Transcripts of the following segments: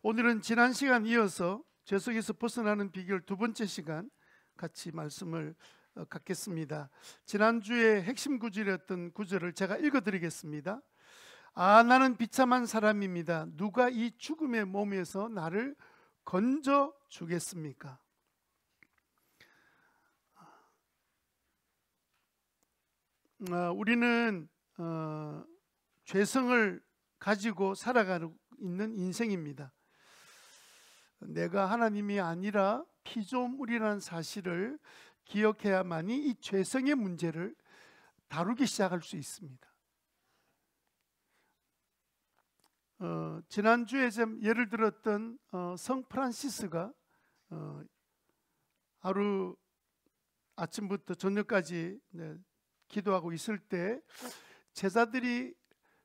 오늘은 지난 시간 이어서 죄속에서 벗어나는 비결 두 번째 시간 같이 말씀을 갖겠습니다. 지난주에 핵심 구절이었던 구절을 제가 읽어드리겠습니다. 나는 비참한 사람입니다. 누가 이 죽음의 몸에서 나를 건져 주겠습니까? 우리는 죄성을 가지고 살아가고 있는 인생입니다. 내가 하나님이 아니라 피조물이라는 사실을 기억해야만이 이 죄성의 문제를 다루기 시작할 수 있습니다. 지난주에 좀 예를 들었던 성 프란시스가 하루 아침부터 저녁까지 기도하고 있을 때 제자들이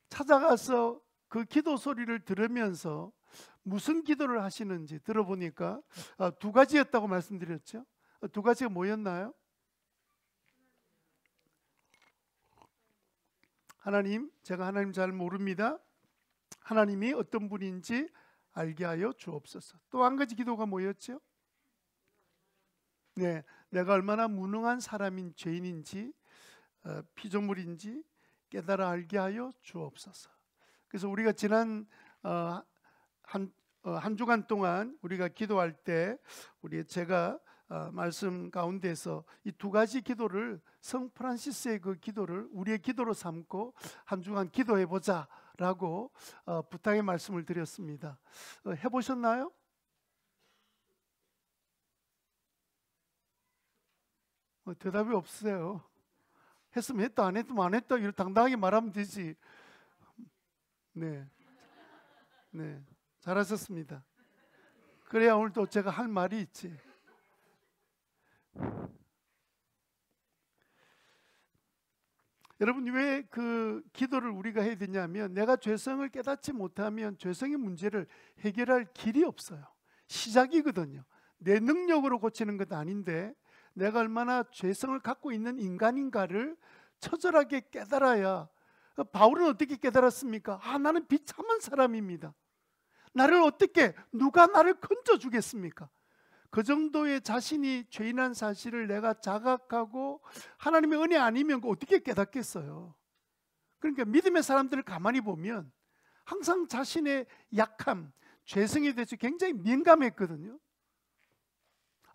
찾아가서 그 기도 소리를 들으면서 무슨 기도를 하시는지 들어보니까 두 가지였다고 말씀드렸죠. 두 가지가 뭐였나요? 하나님, 제가 하나님 잘 모릅니다. 하나님이 어떤 분인지 알게 하여 주옵소서. 또 한 가지 기도가 뭐였죠? 네, 내가 얼마나 무능한 사람인 죄인인지 피조물인지 깨달아 알게 하여 주옵소서. 그래서 우리가 지난 한 주간 동안 우리가 기도할 때 제가 말씀 가운데서 이 두 가지 기도를 성 프란시스의 그 기도를 우리의 기도로 삼고 한 주간 기도해 보자라고 부탁의 말씀을 드렸습니다. 해보셨나요? 대답이 없으세요. 했으면 했다, 안 했으면 안 했다, 이렇게 당당하게 말하면 되지. 네, 잘하셨습니다. 그래야 오늘 또 제가 할 말이 있지. 여러분, 왜 그 기도를 우리가 해야 되냐면, 내가 죄성을 깨닫지 못하면 죄성의 문제를 해결할 길이 없어요. 시작이거든요. 내 능력으로 고치는 것 아닌데 내가 얼마나 죄성을 갖고 있는 인간인가를 처절하게 깨달아야. 바울은 어떻게 깨달았습니까? 나는 비참한 사람입니다. 나를 어떻게, 누가 나를 건져주겠습니까? 그 정도의 자신이 죄인한 사실을 내가 자각하고 하나님의 은혜 아니면 어떻게 깨닫겠어요? 그러니까 믿음의 사람들을 가만히 보면 항상 자신의 약함, 죄성에 대해서 굉장히 민감했거든요.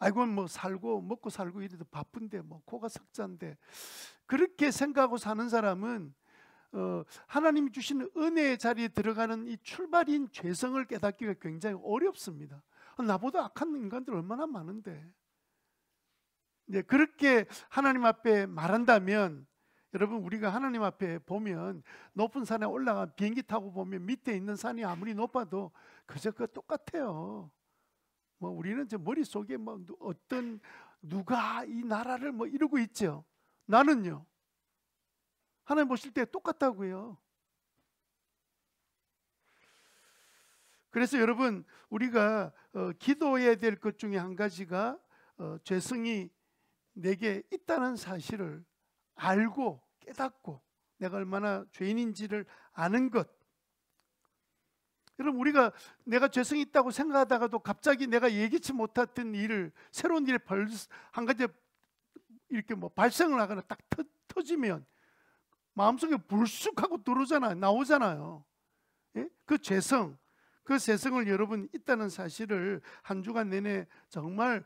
아이고, 뭐 살고 먹고 살고 이래도 바쁜데 뭐 코가 석자인데, 그렇게 생각하고 사는 사람은 하나님이 주시는 은혜의 자리에 들어가는 이 출발인 죄성을 깨닫기가 굉장히 어렵습니다. 나보다 악한 인간들 얼마나 많은데. 네, 그렇게 하나님 앞에 말한다면, 여러분, 우리가 하나님 앞에 보면 높은 산에 올라가 비행기 타고 보면 밑에 있는 산이 아무리 높아도 그저 똑같아요. 뭐 우리는 저 머릿속에 뭐 어떤 누가 이 나라를 뭐 이러고 있죠. 나는요, 하나님 보실 때 똑같다고요. 그래서 여러분, 우리가 기도해야 될 것 중에 한 가지가 죄성이 내게 있다는 사실을 알고 깨닫고 내가 얼마나 죄인인지를 아는 것. 여러분, 우리가 내가 죄성이 있다고 생각하다가도 갑자기 내가 예기치 못했던 일을, 새로운 일에 한 가지 이렇게 뭐 발생을 하거나 딱 터지면 마음속에 불쑥하고 나오잖아요. 예? 그 죄성, 그 죄성을 여러분 있다는 사실을 한 주간 내내 정말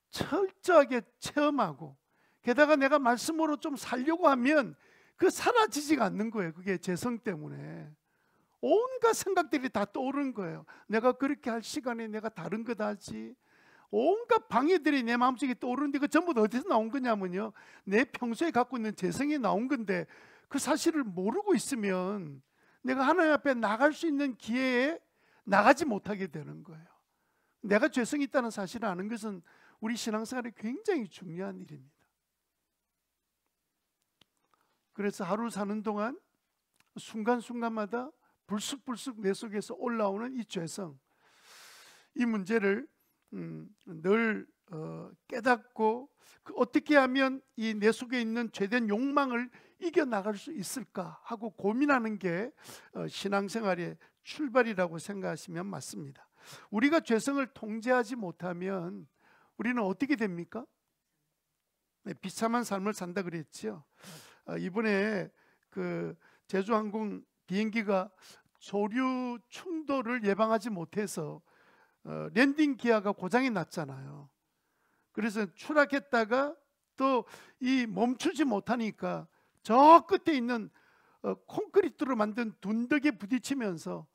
철저하게 체험하고, 게다가 내가 말씀으로 좀 살려고 하면 사라지지가 않는 거예요. 그게 죄성 때문에 온갖 생각들이 다 떠오르는 거예요. 내가 그렇게 할 시간에 내가 다른 것 하지. 온갖 방해들이 내 마음속에 떠오르는데 그 전부 다 어디서 나온 거냐면요, 내 평소에 갖고 있는 죄성이 나온 건데, 그 사실을 모르고 있으면 내가 하나님 앞에 나갈 수 있는 기회에 나가지 못하게 되는 거예요. 내가 죄성이 있다는 사실을 아는 것은 우리 신앙생활에 굉장히 중요한 일입니다. 그래서 하루 사는 동안 순간순간마다 불쑥불쑥 내 속에서 올라오는 이 죄성, 이 문제를 늘 깨닫고 어떻게 하면 이 내 속에 있는 죄된 욕망을 이겨나갈 수 있을까 하고 고민하는 게 신앙생활의 출발이라고 생각하시면 맞습니다. 우리가 죄성을 통제하지 못하면 우리는 어떻게 됩니까? 네, 비참한 삶을 산다 그랬죠. 이번에 그 제주항공 비행기가 조류 충돌을 예방하지 못해서 랜딩 기어가 고장이 났잖아요. 그래서 추락했다가 또 이 멈추지 못하니까 저 끝에 있는 콘크리트로 만든 둔덕에 부딪히면서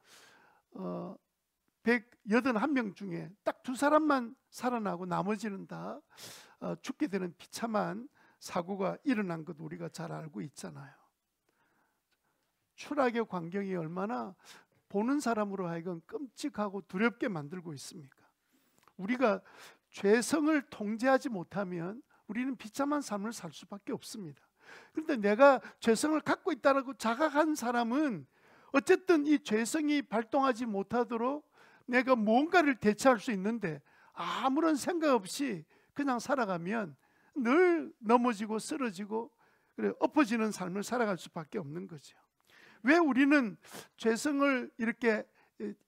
181명 중에 딱 2사람만 살아나고 나머지는 다 죽게 되는 비참한 사고가 일어난 것 우리가 잘 알고 있잖아요. 추락의 광경이 얼마나 보는 사람으로 하여금 끔찍하고 두렵게 만들고 있습니까? 우리가 죄성을 통제하지 못하면 우리는 비참한 삶을 살 수밖에 없습니다. 그런데 내가 죄성을 갖고 있다고 자각한 사람은 어쨌든 이 죄성이 발동하지 못하도록 내가 무언가를 대처할 수 있는데 아무런 생각 없이 그냥 살아가면 늘 넘어지고 쓰러지고 엎어지는 삶을 살아갈 수밖에 없는 거죠. 왜 우리는 죄성을 이렇게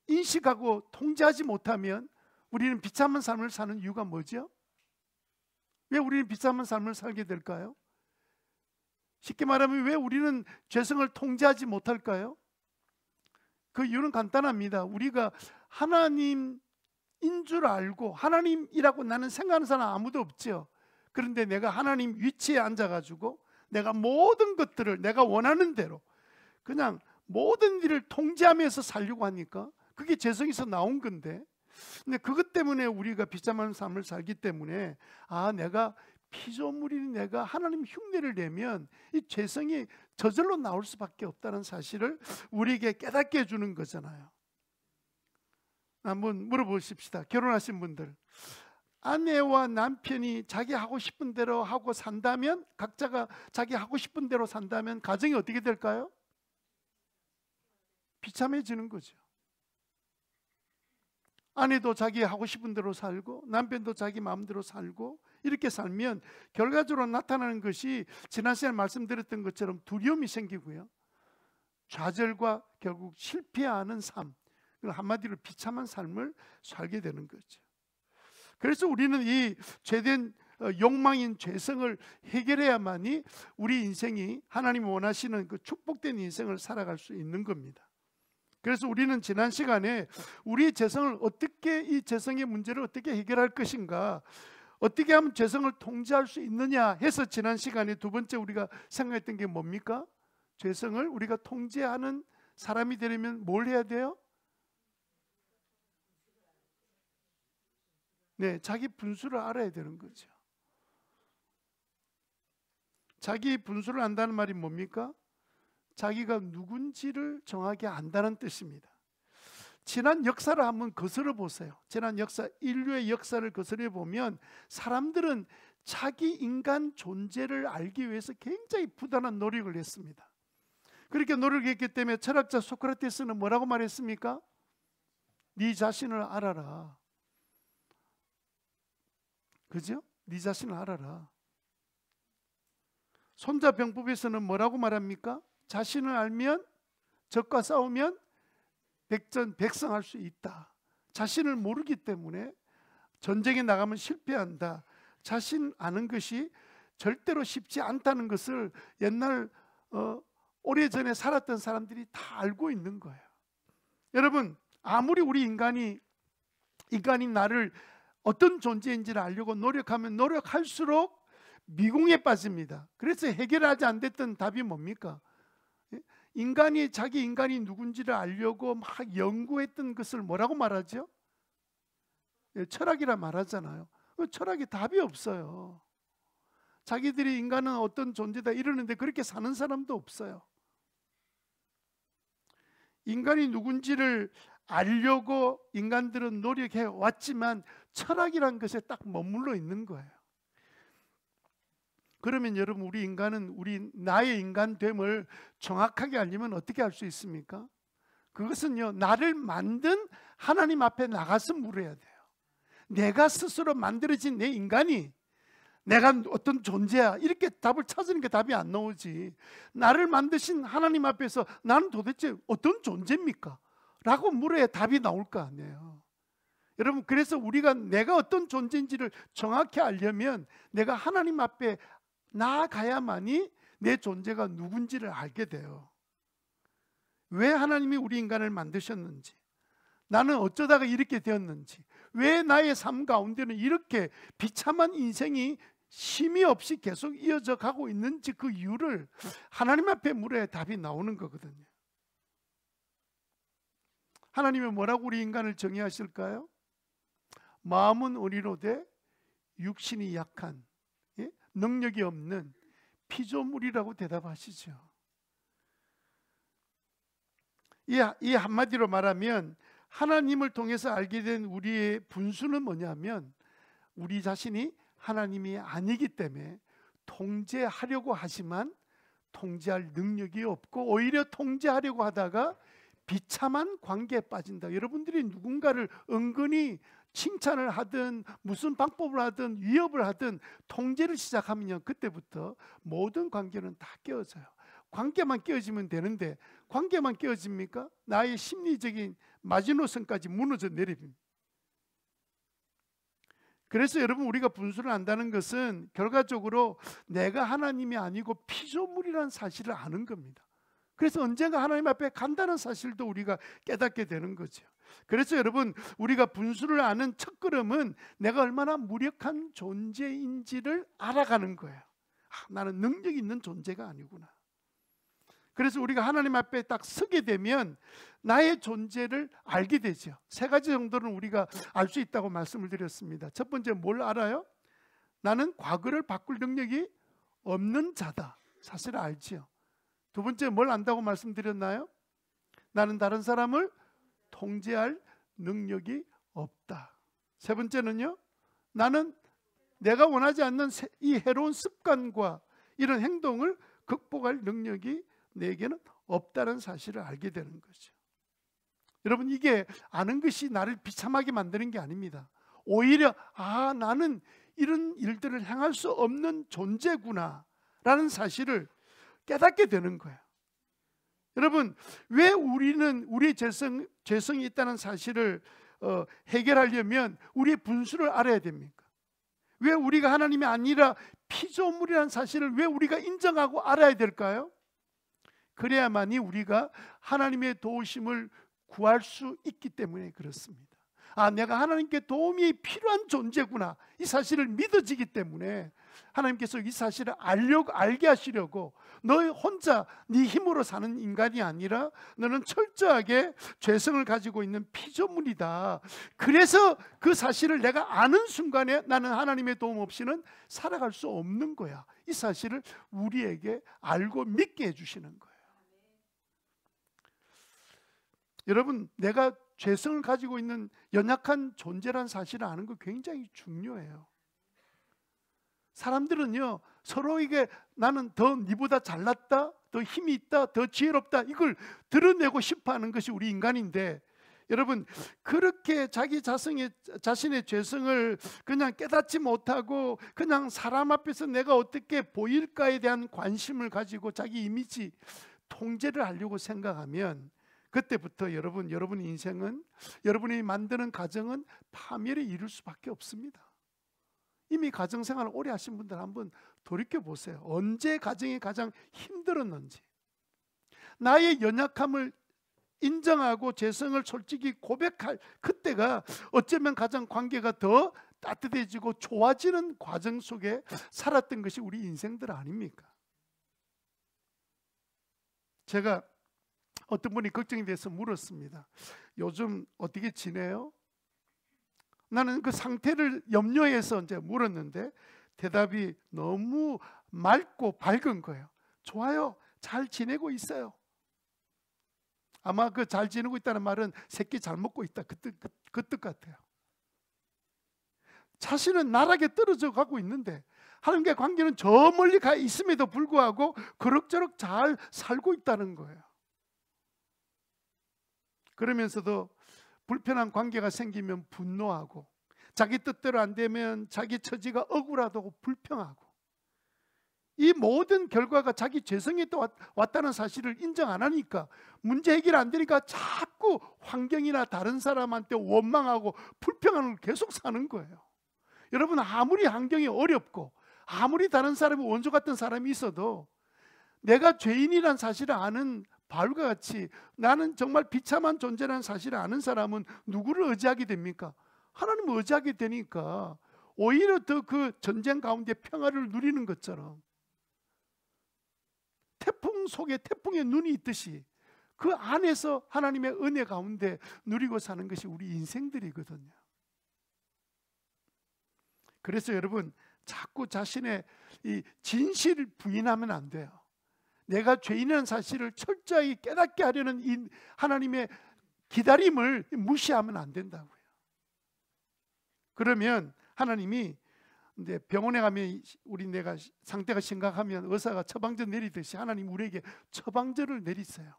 인식하고 통제하지 못하면 우리는 비참한 삶을 사는 이유가 뭐죠? 왜 우리는 비참한 삶을 살게 될까요? 쉽게 말하면 왜 우리는 죄성을 통제하지 못할까요? 그 이유는 간단합니다. 우리가 하나님인 줄 알고 하나님이라고 나는 생각하는 사람 아무도 없죠. 그런데 내가 하나님 위치에 앉아가지고 내가 모든 것들을 내가 원하는 대로 그냥 모든 일을 통제하면서 살려고 하니까 그게 죄성에서 나온 건데, 근데 그것 때문에 우리가 비참한 삶을 살기 때문에 내가 피조물인 내가 하나님 흉내를 내면 이 죄성이 저절로 나올 수밖에 없다는 사실을 우리에게 깨닫게 해주는 거잖아요. 한번 물어보십시다. 결혼하신 분들, 아내와 남편이 자기 하고 싶은 대로 하고 산다면, 각자가 자기 하고 싶은 대로 산다면 가정이 어떻게 될까요? 비참해지는 거죠. 아내도 자기 하고 싶은 대로 살고 남편도 자기 마음대로 살고 이렇게 살면 결과적으로 나타나는 것이 지난 시간에 말씀드렸던 것처럼 두려움이 생기고요, 좌절과 결국 실패하는 삶, 한마디로 비참한 삶을 살게 되는 거죠. 그래서 우리는 이 죄된 욕망인 죄성을 해결해야만이 우리 인생이 하나님이 원하시는 그 축복된 인생을 살아갈 수 있는 겁니다. 그래서 우리는 지난 시간에 우리의 죄성을 어떻게, 이 죄성의 문제를 어떻게 해결할 것인가, 어떻게 하면 죄성을 통제할 수 있느냐 해서 지난 시간에 두 번째 우리가 생각했던 게 뭡니까? 죄성을 우리가 통제하는 사람이 되려면 뭘 해야 돼요? 네, 자기 분수를 알아야 되는 거죠. 자기 분수를 안다는 말이 뭡니까? 자기가 누군지를 정확히 안다는 뜻입니다. 지난 역사를 한번 거슬러 보세요. 지난 역사, 인류의 역사를 거슬러 보면 사람들은 자기 인간 존재를 알기 위해서 굉장히 부단한 노력을 했습니다. 그렇게 노력했기 때문에 철학자 소크라테스는 뭐라고 말했습니까? 네 자신을 알아라. 그죠? 네 자신을 알아라. 손자병법에서는 뭐라고 말합니까? 자신을 알면, 적과 싸우면 백전백승할 수 있다. 자신을 모르기 때문에 전쟁에 나가면 실패한다. 자신 아는 것이 절대로 쉽지 않다는 것을 옛날 오래전에 살았던 사람들이 다 알고 있는 거예요. 여러분, 아무리 우리 인간이 나를 어떤 존재인지를 알려고 노력하면 노력할수록 미궁에 빠집니다. 그래서 해결하지 안 됐던 답이 뭡니까? 인간이 자기 인간이 누군지를 알려고 막 연구했던 것을 뭐라고 말하죠? 철학이라 말하잖아요. 철학이 답이 없어요. 자기들이 인간은 어떤 존재다 이러는데 그렇게 사는 사람도 없어요. 인간이 누군지를 알려고 인간들은 노력해 왔지만 철학이란 것에 딱 머물러 있는 거예요. 그러면 여러분, 우리 인간은 나의 인간됨을 정확하게 알려면 어떻게 할 수 있습니까? 그것은요, 나를 만든 하나님 앞에 나가서 물어야 돼요. 내가 스스로 만들어진 내 인간이 내가 어떤 존재야, 이렇게 답을 찾으니까 답이 안 나오지. 나를 만드신 하나님 앞에서 나는 도대체 어떤 존재입니까? 라고 물어야 답이 나올 거 아니에요. 여러분, 그래서 우리가 내가 어떤 존재인지를 정확히 알려면 내가 하나님 앞에 나아가야만이 내 존재가 누군지를 알게 돼요. 왜 하나님이 우리 인간을 만드셨는지, 나는 어쩌다가 이렇게 되었는지, 왜 나의 삶 가운데는 이렇게 비참한 인생이 쉼이 없이 계속 이어져 가고 있는지, 그 이유를 하나님 앞에 물어야 답이 나오는 거거든요. 하나님은 뭐라고 우리 인간을 정의하실까요? 마음은 어리로되 육신이 약한, 능력이 없는 피조물이라고 대답하시죠. 이 한마디로 말하면 하나님을 통해서 알게 된 우리의 분수는 뭐냐면, 우리 자신이 하나님이 아니기 때문에 통제하려고 하지만 통제할 능력이 없고, 오히려 통제하려고 하다가 비참한 관계에 빠진다. 여러분들이 누군가를 은근히 칭찬을 하든 무슨 방법을 하든 위협을 하든 통제를 시작하면요, 그때부터 모든 관계는 다 깨어져요. 관계만 깨어지면 되는데 관계만 깨어집니까? 나의 심리적인 마지노선까지 무너져 내립니다. 그래서 여러분, 우리가 분수를 안다는 것은 결과적으로 내가 하나님이 아니고 피조물이라는 사실을 아는 겁니다. 그래서 언젠가 하나님 앞에 간다는 사실도 우리가 깨닫게 되는 거죠. 그래서 여러분, 우리가 분수를 아는 첫걸음은 내가 얼마나 무력한 존재인지를 알아가는 거예요. 나는 능력 있는 존재가 아니구나. 그래서 우리가 하나님 앞에 딱 서게 되면 나의 존재를 알게 되죠. 세 가지 정도는 우리가 알 수 있다고 말씀을 드렸습니다. 첫 번째, 뭘 알아요? 나는 과거를 바꿀 능력이 없는 자다. 사실 알지요. 두 번째, 뭘 안다고 말씀드렸나요? 나는 다른 사람을 통제할 능력이 없다. 세 번째는요, 나는 내가 원하지 않는 이 해로운 습관과 이런 행동을 극복할 능력이 내게는 없다는 사실을 알게 되는 거죠. 여러분, 이게 아는 것이 나를 비참하게 만드는 게 아닙니다. 오히려 나는 이런 일들을 행할 수 없는 존재구나 라는 사실을 깨닫게 되는 거예요. 여러분, 왜 우리는 우리의 죄성이 있다는 사실을 해결하려면 우리의 분수를 알아야 됩니까? 왜 우리가 하나님이 아니라 피조물이라는 사실을 왜 우리가 인정하고 알아야 될까요? 그래야만이 우리가 하나님의 도우심을 구할 수 있기 때문에 그렇습니다. 내가 하나님께 도움이 필요한 존재구나, 이 사실을 믿어지기 때문에 하나님께서 이 사실을 알게 하시려고, 너 혼자 네 힘으로 사는 인간이 아니라 너는 철저하게 죄성을 가지고 있는 피조물이다. 그래서 그 사실을 내가 아는 순간에 나는 하나님의 도움 없이는 살아갈 수 없는 거야. 이 사실을 우리에게 알고 믿게 해주시는 거예요. 여러분, 내가 죄성을 가지고 있는 연약한 존재라는 사실을 아는 거 굉장히 중요해요. 사람들은요, 서로에게 나는 더 니보다 잘났다, 더 힘이 있다, 더 지혜롭다, 이걸 드러내고 싶어하는 것이 우리 인간인데, 여러분, 그렇게 자기 자신의 죄성을 그냥 깨닫지 못하고 그냥 사람 앞에서 내가 어떻게 보일까에 대한 관심을 가지고 자기 이미지 통제를 하려고 생각하면, 그때부터 여러분 인생은, 여러분이 만드는 가정은 파멸에 이를 수밖에 없습니다. 이미 가정생활을 오래 하신 분들 한번 돌이켜 보세요. 언제 가정이 가장 힘들었는지. 나의 연약함을 인정하고 죄성을 솔직히 고백할 그때가 어쩌면 가장 관계가 더 따뜻해지고 좋아지는 과정 속에 살았던 것이 우리 인생들 아닙니까? 제가 어떤 분이 걱정이 돼서 물었습니다. 요즘 어떻게 지내요? 나는 그 상태를 염려해서 이제 물었는데 대답이 너무 맑고 밝은 거예요. 좋아요. 잘 지내고 있어요. 아마 그 잘 지내고 있다는 말은 새끼 잘 먹고 있다, 그 뜻 같아요. 자신은 나락에 떨어져 가고 있는데 하나님과의 관계는 저 멀리 가 있음에도 불구하고 그럭저럭 잘 살고 있다는 거예요. 그러면서도 불편한 관계가 생기면 분노하고, 자기 뜻대로 안 되면 자기 처지가 억울하다고 불평하고, 이 모든 결과가 자기 죄성에 또 왔다는 사실을 인정 안 하니까, 문제 해결 안 되니까 자꾸 환경이나 다른 사람한테 원망하고 불평하는 걸 계속 사는 거예요. 여러분, 아무리 환경이 어렵고 아무리 다른 사람이 원수 같은 사람이 있어도 내가 죄인이란 사실을 아는 바울과 같이 나는 정말 비참한 존재라는 사실을 아는 사람은 누구를 의지하게 됩니까? 하나님을 의지하게 되니까 오히려 더 그 전쟁 가운데 평화를 누리는 것처럼, 태풍 속에 태풍의 눈이 있듯이 그 안에서 하나님의 은혜 가운데 누리고 사는 것이 우리 인생들이거든요. 그래서 여러분, 자꾸 자신의 이 진실을 부인하면 안 돼요. 내가 죄인이라는 사실을 철저히 깨닫게 하려는 이 하나님의 기다림을 무시하면 안 된다고요. 그러면 하나님이 이제 병원에 가면 내가 상태가 심각하면 의사가 처방전 내리듯이 하나님 우리에게 처방전을 내리세요.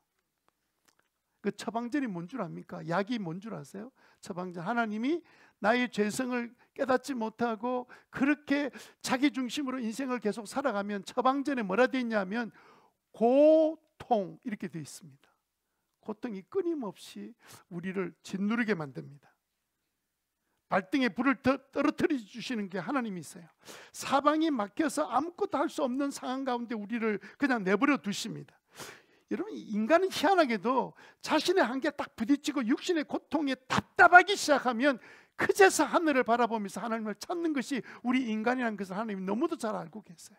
그 처방전이 뭔 줄 압니까? 약이 뭔 줄 아세요? 처방전. 하나님이 나의 죄성을 깨닫지 못하고 그렇게 자기 중심으로 인생을 계속 살아가면 처방전에 뭐라 되어 있냐면 고통, 이렇게 되어 있습니다. 고통이 끊임없이 우리를 짓누르게 만듭니다. 발등에 불을 떨어뜨려 주시는 게 하나님이세요. 사방이 막혀서 아무것도 할 수 없는 상황 가운데 우리를 그냥 내버려 두십니다. 여러분, 인간은 희한하게도 자신의 한계에 딱 부딪히고 육신의 고통에 답답하기 시작하면 그제서 하늘을 바라보면서 하나님을 찾는 것이 우리 인간이라는 것을 하나님이 너무도 잘 알고 계세요.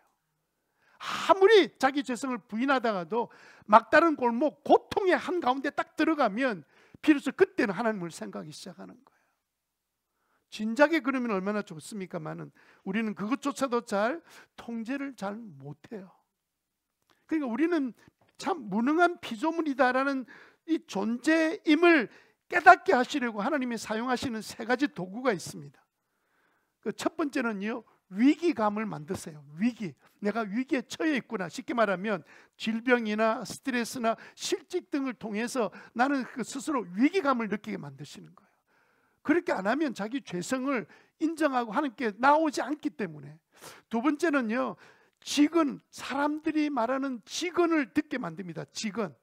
아무리 자기 죄성을 부인하다가도 막다른 골목 고통의 한가운데 딱 들어가면 비로소 그때는 하나님을 생각하기 시작하는 거예요. 진작에 그러면 얼마나 좋습니까만은 우리는 그것조차도 잘 통제를 잘 못해요. 그러니까 우리는 참 무능한 피조물이다라는 이 존재임을 깨닫게 하시려고 하나님이 사용하시는 세 가지 도구가 있습니다. 그 첫 번째는요, 위기감을 만드세요. 위기, 내가 위기에 처해 있구나. 쉽게 말하면 질병이나 스트레스나 실직 등을 통해서 나는 그 스스로 위기감을 느끼게 만드시는 거예요. 그렇게 안 하면 자기 죄성을 인정하고 하나님께 나오지 않기 때문에. 두 번째는요, 직언, 사람들이 말하는 직언을 듣게 만듭니다. 직언.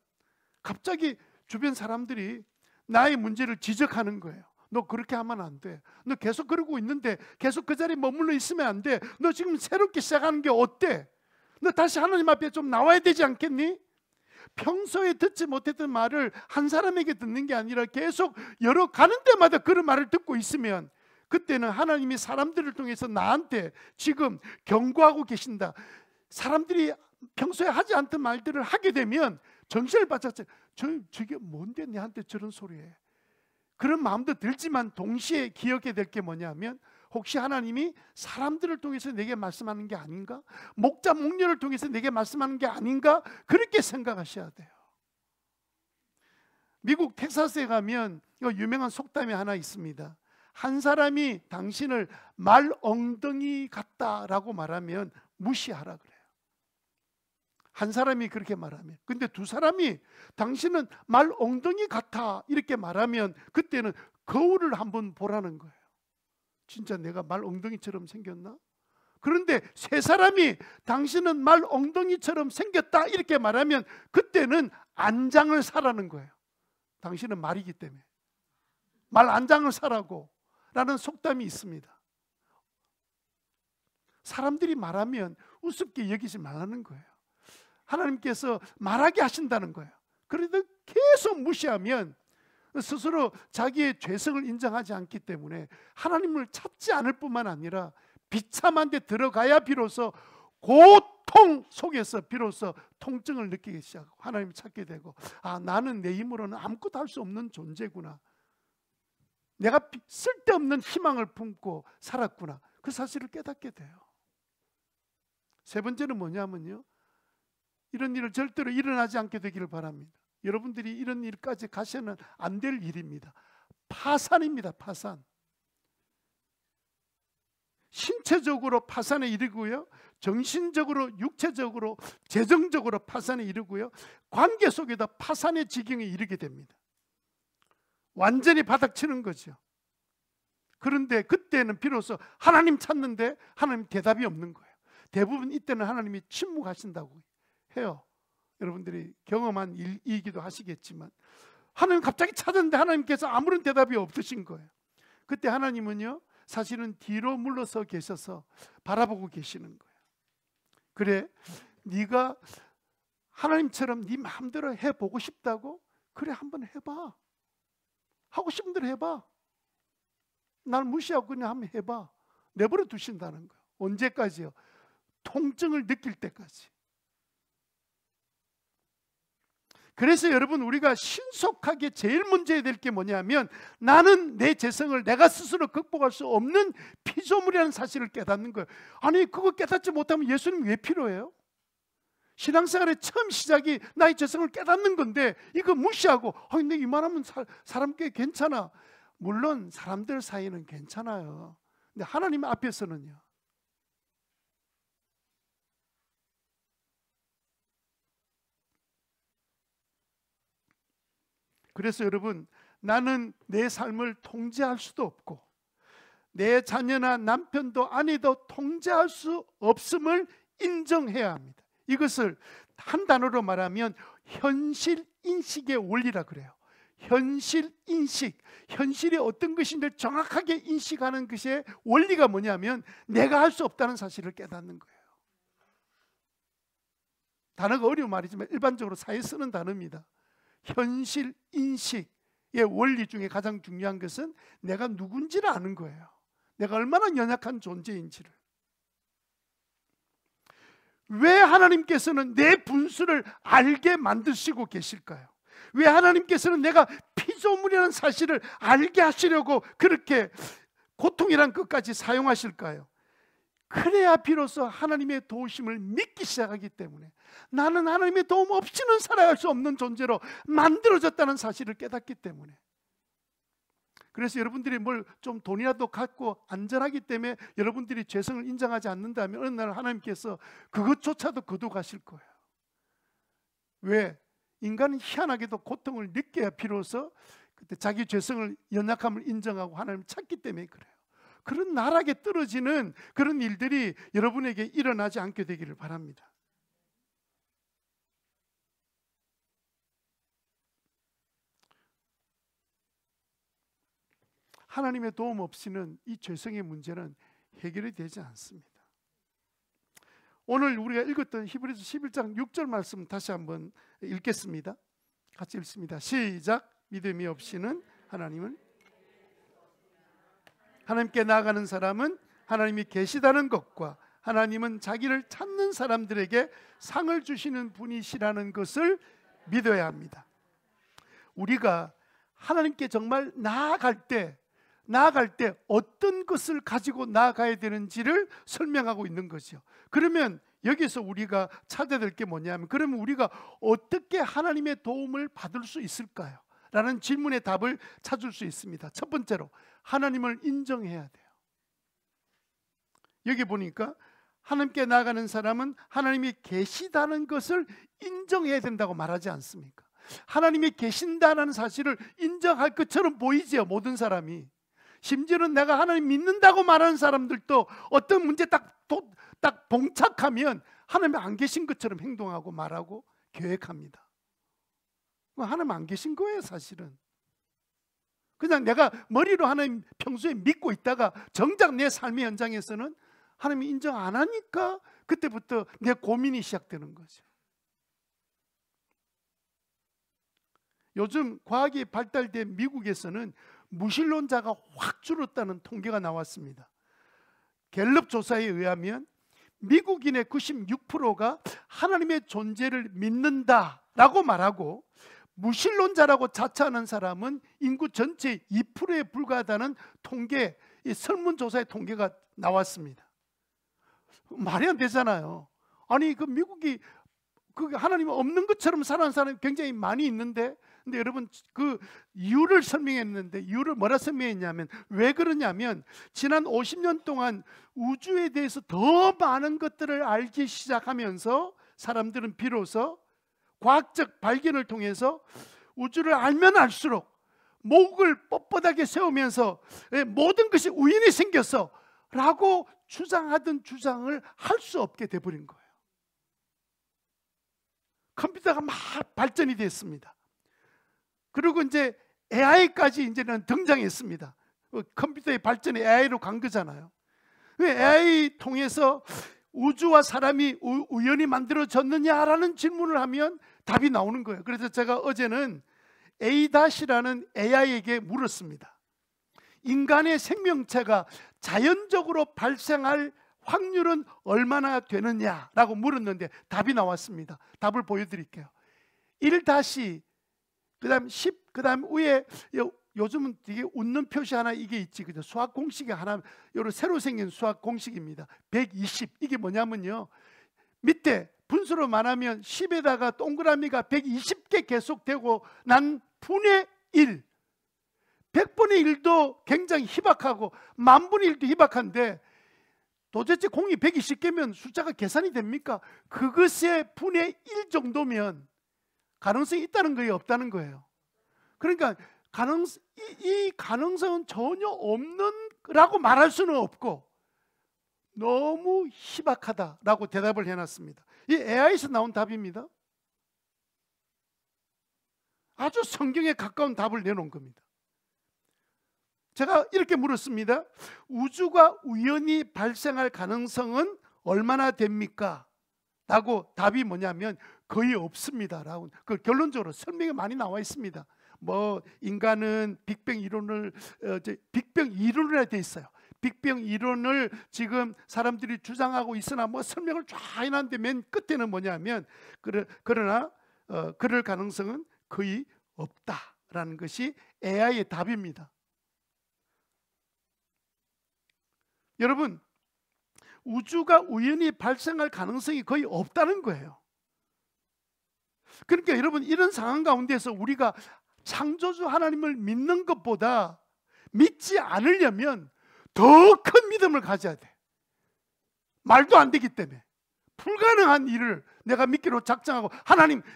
갑자기 주변 사람들이 나의 문제를 지적하는 거예요. 너 그렇게 하면 안 돼. 너 계속 그러고 있는데 계속 그 자리에 머물러 있으면 안 돼. 너 지금 새롭게 시작하는 게 어때? 너 다시 하나님 앞에 좀 나와야 되지 않겠니? 평소에 듣지 못했던 말을 한 사람에게 듣는 게 아니라 계속 여러 가는 데마다 그런 말을 듣고 있으면 그때는 하나님이 사람들을 통해서 나한테 지금 경고하고 계신다. 사람들이 평소에 하지 않던 말들을 하게 되면 정신을 바짝 저게 뭔데 내한테 저런 소리 해. 그런 마음도 들지만 동시에 기억해야 될 게 뭐냐면 혹시 하나님이 사람들을 통해서 내게 말씀하는 게 아닌가? 목자 목녀를 통해서 내게 말씀하는 게 아닌가? 그렇게 생각하셔야 돼요. 미국 텍사스에 가면 이거 유명한 속담이 하나 있습니다. 한 사람이 당신을 말 엉덩이 같다라고 말하면 무시하라 그래요. 한 사람이 그렇게 말하면. 근데 두 사람이 당신은 말 엉덩이 같아 이렇게 말하면 그때는 거울을 한번 보라는 거예요. 진짜 내가 말 엉덩이처럼 생겼나? 그런데 세 사람이 당신은 말 엉덩이처럼 생겼다 이렇게 말하면 그때는 안장을 사라는 거예요. 당신은 말이기 때문에 말 안장을 사라고 라는 속담이 있습니다. 사람들이 말하면 우습게 여기지 말라는 거예요. 하나님께서 말하게 하신다는 거예요. 그런데 계속 무시하면 스스로 자기의 죄성을 인정하지 않기 때문에 하나님을 찾지 않을 뿐만 아니라 비참한 데 들어가야 비로소 고통 속에서 비로소 통증을 느끼기 시작하고 하나님을 찾게 되고, 아, 나는 내 힘으로는 아무것도 할 수 없는 존재구나. 내가 쓸데없는 희망을 품고 살았구나. 그 사실을 깨닫게 돼요. 세 번째는 뭐냐면요, 이런 일을 절대로 일어나지 않게 되기를 바랍니다. 여러분들이 이런 일까지 가셔는 안 될 일입니다. 파산입니다. 파산. 신체적으로 파산에 이르고요, 정신적으로, 육체적으로, 재정적으로 파산에 이르고요, 관계 속에다 파산의 지경에 이르게 됩니다. 완전히 바닥치는 거죠. 그런데 그때는 비로소 하나님 찾는데 하나님 대답이 없는 거예요. 대부분 이때는 하나님이 침묵하신다고 해요. 여러분들이 경험한 일이기도 하시겠지만 하나님 갑자기 찾았는데 하나님께서 아무런 대답이 없으신 거예요. 그때 하나님은요 사실은 뒤로 물러서 계셔서 바라보고 계시는 거예요. 그래, 네가 하나님처럼 네 마음대로 해보고 싶다고? 그래, 한번 해봐. 하고 싶은 대로 해봐. 날 무시하고 그냥 한번 해봐. 내버려 두신다는 거예요. 언제까지요? 통증을 느낄 때까지. 그래서 여러분, 우리가 신속하게 제일 먼저 해야 될 게 뭐냐면, 나는 내 죄성을 내가 스스로 극복할 수 없는 피조물이라는 사실을 깨닫는 거예요. 아니, 그거 깨닫지 못하면 예수님 왜 필요해요? 신앙생활의 처음 시작이 나의 죄성을 깨닫는 건데 이거 무시하고 근데 이만하면 사람 꽤 괜찮아. 물론 사람들 사이는 괜찮아요. 근데 하나님 앞에서는요, 그래서 여러분, 나는 내 삶을 통제할 수도 없고 내 자녀나 남편도 아내도 통제할 수 없음을 인정해야 합니다. 이것을 한 단어로 말하면 현실인식의 원리라 그래요. 현실인식, 현실이 어떤 것인지 정확하게 인식하는 것의 원리가 뭐냐면 내가 할 수 없다는 사실을 깨닫는 거예요. 단어가 어려운 말이지만 일반적으로 사회에 쓰는 단어입니다. 현실인식의 원리 중에 가장 중요한 것은 내가 누군지를 아는 거예요. 내가 얼마나 연약한 존재인지를. 왜 하나님께서는 내 분수를 알게 만드시고 계실까요? 왜 하나님께서는 내가 피조물이라는 사실을 알게 하시려고 그렇게 고통이란 것까지 사용하실까요? 그래야 비로소 하나님의 도우심을 믿기 시작하기 때문에 나는 하나님의 도움 없이는 살아갈 수 없는 존재로 만들어졌다는 사실을 깨닫기 때문에. 그래서 여러분들이 뭘 좀 돈이라도 갖고 안전하기 때문에 여러분들이 죄성을 인정하지 않는다면 어느 날 하나님께서 그것조차도 거두가실 거예요. 왜? 인간은 희한하게도 고통을 느껴야 비로소 그때 자기 죄성을, 연약함을 인정하고 하나님을 찾기 때문에 그래요. 그런 나락에 떨어지는 그런 일들이 여러분에게 일어나지 않게 되기를 바랍니다. 하나님의 도움 없이는 이 죄성의 문제는 해결이 되지 않습니다. 오늘 우리가 읽었던 히브리서 11장 6절 말씀 다시 한번 읽겠습니다. 같이 읽습니다. 시작. 믿음이 없이는 하나님께 나아가는 사람은 하나님이 계시다는 것과 하나님은 자기를 찾는 사람들에게 상을 주시는 분이시라는 것을 믿어야 합니다. 우리가 하나님께 정말 나아갈 때 어떤 것을 가지고 나아가야 되는지를 설명하고 있는 거죠. 그러면 여기서 우리가 찾아야 될 게 뭐냐면, 그러면 우리가 어떻게 하나님의 도움을 받을 수 있을까요? 라는 질문의 답을 찾을 수 있습니다. 첫 번째로 하나님을 인정해야 돼요. 여기 보니까 하나님께 나아가는 사람은 하나님이 계시다는 것을 인정해야 된다고 말하지 않습니까? 하나님이 계신다는 사실을 인정할 것처럼 보이지요, 모든 사람이. 심지어는 내가 하나님 믿는다고 말하는 사람들도 어떤 문제 딱 봉착하면 하나님이 안 계신 것처럼 행동하고 말하고 계획합니다. 하나님 안 계신 거예요, 사실은. 그냥 내가 머리로 하나님 평소에 믿고 있다가 정작 내 삶의 현장에서는 하나님이 인정 안 하니까 그때부터 내 고민이 시작되는 거죠. 요즘 과학이 발달된 미국에서는 무신론자가 확 줄었다는 통계가 나왔습니다. 갤럽 조사에 의하면 미국인의 96%가 하나님의 존재를 믿는다라고 말하고 무신론자라고 자처하는 사람은 인구 전체의 2%에 불과하다는 통계, 이 설문조사의 통계가 나왔습니다. 말이 안 되잖아요. 아니 그 미국이 그 하나님이 없는 것처럼 살아가는 사람이 굉장히 많이 있는데, 근데 여러분 그 이유를 설명했는데, 이유를 뭐라 설명했냐면, 왜 그러냐면 지난 50년 동안 우주에 대해서 더 많은 것들을 알기 시작하면서 사람들은 비로소 과학적 발견을 통해서 우주를 알면 알수록 목을 뻣뻣하게 세우면서 모든 것이 우연히 생겨서 라고 주장하던 주장을 할 수 없게 돼버린 거예요. 컴퓨터가 막 발전이 됐습니다. 그리고 이제 AI까지 이제는 등장했습니다. 컴퓨터의 발전이 AI로 간 거잖아요. AI 통해서 우주와 사람이 우연히 만들어졌느냐라는 질문을 하면 답이 나오는 거예요. 그래서 제가 어제는 A-라는 AI에게 물었습니다. 인간의 생명체가 자연적으로 발생할 확률은 얼마나 되느냐라고 물었는데 답이 나왔습니다. 답을 보여드릴게요. 1 그다음 10, 그다음 위에 요즘은 되게 웃는 표시 하나 이게 있지, 그죠? 수학 공식이 하나, 요런 새로 생긴 수학 공식입니다. 120. 이게 뭐냐면요, 밑에 분수로 말하면 10에다가 동그라미가 120개 계속되고 난 분의 1. 100분의 1도 굉장히 희박하고 10,000분의 1도 희박한데 도대체 공이 120개면 숫자가 계산이 됩니까? 그것의 분의 1 정도면 가능성이 있다는 거예요, 없다는 거예요? 그러니까 이 가능성은 전혀 없는 라고 말할 수는 없고 너무 희박하다라고 대답을 해놨습니다. 이 AI에서 나온 답입니다. 아주 성경에 가까운 답을 내놓은 겁니다. 제가 이렇게 물었습니다. 우주가 우연히 발생할 가능성은 얼마나 됩니까? 라고 답이 뭐냐면 거의 없습니다 라고, 그 결론적으로 설명이 많이 나와 있습니다. 뭐 인간은 빅뱅 이론을 빅뱅 이론이라 돼 있어요. 빅뱅 이론을 지금 사람들이 주장하고 있으나 뭐 설명을 쫙 해놨는데 맨 끝에는 뭐냐면 그러나 그럴 가능성은 거의 없다라는 것이 AI의 답입니다. 여러분, 우주가 우연히 발생할 가능성이 거의 없다는 거예요. 그러니까 여러분, 이런 상황 가운데서 우리가 창조주 하나님을 믿는 것보다 믿지 않으려면 더 큰 믿음을 가져야 돼. 말도 안 되기 때문에 불가능한 일을 내가 믿기로 작정하고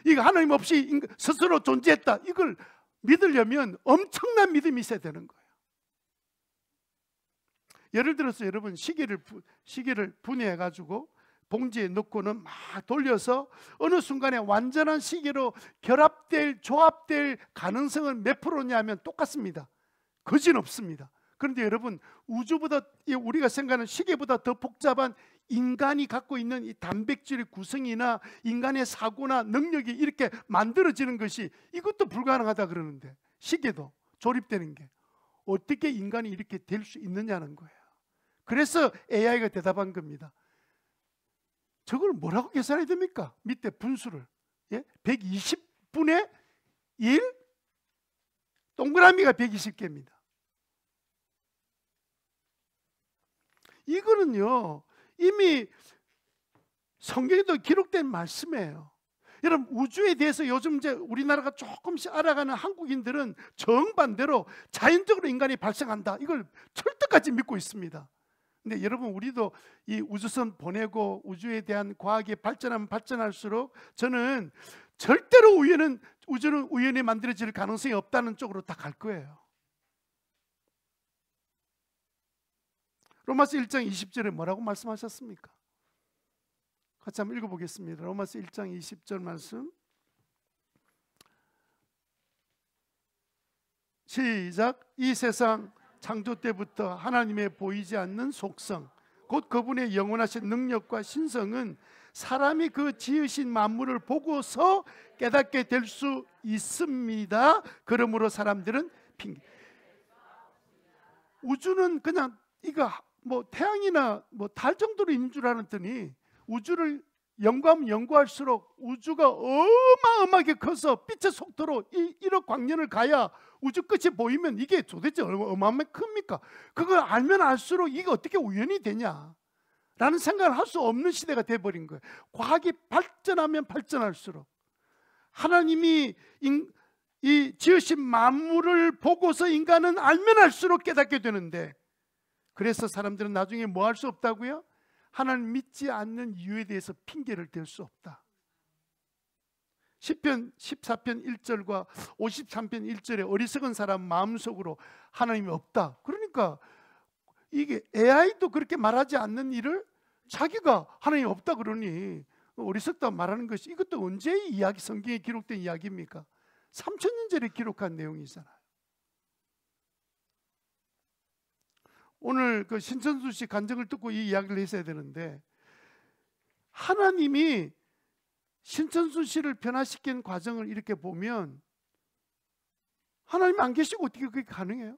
이거 하나님 없이 스스로 존재했다, 이걸 믿으려면 엄청난 믿음이 있어야 되는 거예요. 예를 들어서 여러분, 시계를 분해해 가지고 봉지에 넣고는 막 돌려서 어느 순간에 완전한 시계로 조합될 가능성은 몇 프로냐면 똑같습니다. 거진 없습니다. 그런데 여러분, 우주보다, 우리가 생각하는 시계보다 더 복잡한 인간이 갖고 있는 이 단백질의 구성이나 인간의 사고나 능력이 이렇게 만들어지는 것이, 이것도 불가능하다 그러는데, 시계도 조립되는 게 어떻게 인간이 이렇게 될 수 있느냐는 거예요. 그래서 AI가 대답한 겁니다. 저걸 뭐라고 계산해야 됩니까? 밑에 분수를 120분의 1? 동그라미가 120개입니다. 이거는요, 이미 성경에도 기록된 말씀이에요. 여러분, 우주에 대해서 요즘 이제 우리나라가 조금씩 알아가는 한국인들은 정반대로 자연적으로 인간이 발생한다, 이걸 철떡같이 믿고 있습니다. 근데 여러분, 우리도 이 우주선 보내고 우주에 대한 과학이 발전하면 발전할수록 저는 절대로 우주는 우연히 만들어질 가능성이 없다는 쪽으로 다 갈 거예요. 로마서 1장 20절에 뭐라고 말씀하셨습니까? 같이 한번 읽어보겠습니다. 로마서 1장 20절 말씀 시작. 이 세상 창조 때부터 하나님의 보이지 않는 속성, 곧 그분의 영원하신 능력과 신성은 사람이 그 지으신 만물을 보고서 깨닫게 될 수 있습니다. 그러므로 사람들은 우주는 그냥 이거 뭐 태양이나 뭐 달 정도로 있는 줄 알았더니, 우주를 연구할수록 우주가 어마어마하게 커서 빛의 속도로 1억 광년을 가야 우주 끝이 보이면 이게 도대체 어마어마하게 큽니까? 그걸 알면 알수록 이게 어떻게 우연이 되냐 라는 생각을 할 수 없는 시대가 돼버린 거예요. 과학이 발전하면 발전할수록 하나님이 이 지으신 만물을 보고서 인간은 알면 알수록 깨닫게 되는데, 그래서 사람들은 나중에 뭐 할 수 없다고요? 하나님 믿지 않는 이유에 대해서 핑계를 댈 수 없다. 시편 14편 1절과 53편 1절에 어리석은 사람 마음속으로 하나님이 없다. 그러니까 이게 AI도 그렇게 말하지 않는 일을 자기가 하나님 없다 그러니 어리석다 말하는 것이, 이것도 언제의 이야기, 성경에 기록된 이야기입니까? 3000년 전에 기록한 내용이잖아요. 오늘 그 신천수 씨 간증을 듣고 이 이야기를 했어야 되는데, 하나님이 신천수 씨를 변화시킨 과정을 이렇게 보면 하나님 안 계시고 어떻게 그게 가능해요?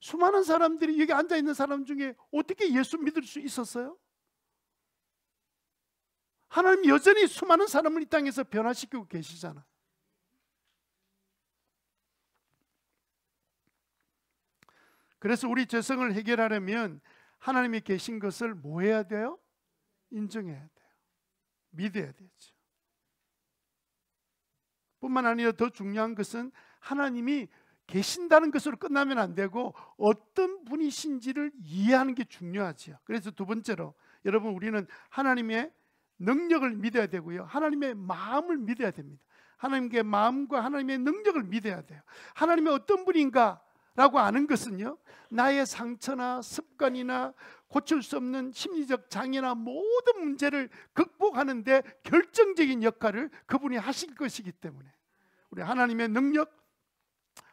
수많은 사람들이, 여기 앉아있는 사람 중에 어떻게 예수 믿을 수 있었어요? 하나님 여전히 수많은 사람을 이 땅에서 변화시키고 계시잖아. 그래서 우리 죄성을 해결하려면 하나님이 계신 것을 뭐 해야 돼요? 인정해야 돼요. 믿어야 되죠. 뿐만 아니라 더 중요한 것은 하나님이 계신다는 것으로 끝나면 안 되고 어떤 분이신지를 이해하는 게 중요하지요. 그래서 두 번째로, 여러분, 우리는 하나님의 능력을 믿어야 되고요, 하나님의 마음을 믿어야 됩니다. 하나님의 마음과 하나님의 능력을 믿어야 돼요. 하나님이 어떤 분인가 라고 아는 것은요, 나의 상처나 습관이나 고칠 수 없는 심리적 장애나 모든 문제를 극복하는 데 결정적인 역할을 그분이 하실 것이기 때문에 우리 하나님의 능력,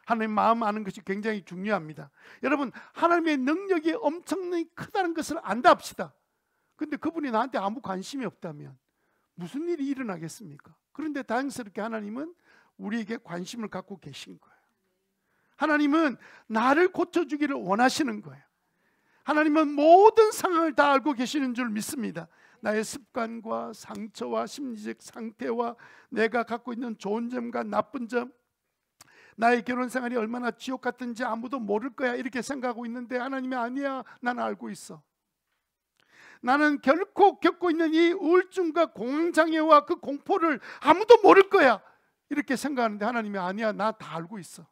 하나님의 마음 아는 것이 굉장히 중요합니다. 여러분, 하나님의 능력이 엄청나게 크다는 것을 안다 합시다. 근데 그분이 나한테 아무 관심이 없다면 무슨 일이 일어나겠습니까? 그런데 다행스럽게 하나님은 우리에게 관심을 갖고 계신 거예요. 하나님은 나를 고쳐주기를 원하시는 거예요. 하나님은 모든 상황을 다 알고 계시는 줄 믿습니다. 나의 습관과 상처와 심리적 상태와 내가 갖고 있는 좋은 점과 나쁜 점, 나의 결혼 생활이 얼마나 지옥 같은지 아무도 모를 거야 이렇게 생각하고 있는데, 하나님이 아니야, 나는 알고 있어. 나는 결코 겪고 있는 이 우울증과 공황장애와 그 공포를 아무도 모를 거야 이렇게 생각하는데, 하나님이 아니야, 나 다 알고 있어.